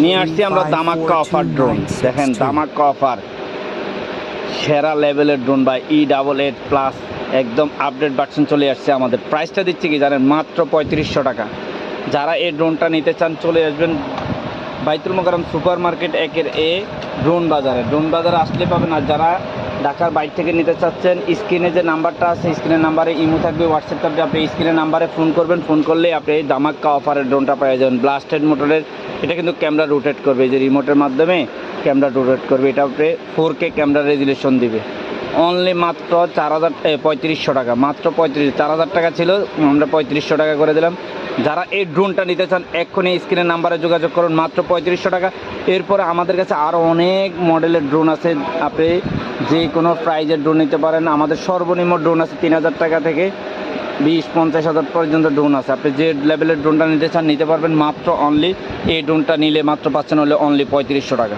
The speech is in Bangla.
নিয়ে আসছি আমরা ধামাকা অফার ড্রোন। দেখেন ধামাকা অফার, সেরা লেভেলের ড্রোন বা E88+ একদম আপডেট ভার্সন চলে আসছে। আমাদের প্রাইসটা দিচ্ছি কি জানেন, মাত্র 3500 টাকা। যারা এই ড্রোনটা নিতে চান চলে আসবেন বাইতুল মোকাররম সুপার মার্কেট 1-এ ড্রোন বাজারে। ড্রোন বাজারে আসলে পাবেন। আর যারা ঢাকার বাইরে থেকে নিতে চাচ্ছেন, স্ক্রিনে যে নাম্বারটা আছে স্ক্রিনের নাম্বারে ইমো থাকবে, হোয়াটসঅ্যাপ থাকবে, আপনি স্ক্রিনের নাম্বারে ফোন করবেন। ফোন করলে আপনি এই ধামাকা অফারের ড্রোনটা পেয়ে যাবেন। ব্লাস্টেড মোটরের, এটা কিন্তু ক্যামেরা রোটেট করবে, এই যে রিমোটের মাধ্যমে ক্যামেরা রোটেট করবে। এটা আপনি 4K ক্যামেরা রেজুলেশন দিবে। অনলি মাত্র 3500 টাকা, মাত্র 4000 টাকা ছিল, আমরা 3500 টাকা করে দিলাম। যারা এই ড্রোনটা নিতে চান এক্ষুনি স্ক্রিনের নাম্বারে যোগাযোগ করুন, মাত্র 3500 টাকা। এরপরে আমাদের কাছে আরও অনেক মডেলের ড্রোন আছে, আপনি যে কোনো প্রাইজের ড্রোন নিতে পারেন। আমাদের সর্বনিম্ন ড্রোন আছে 3000 টাকা থেকে 20-50 হাজার পর্যন্ত ড্রোন আছে। আপনি যে লেভেলের ড্রোনটা নিতে চান নিতে পারবেন। মাত্র অনলি এই ড্রোনটা নিলে মাত্র পাচ্ছেন হলে অনলি 3500 টাকা।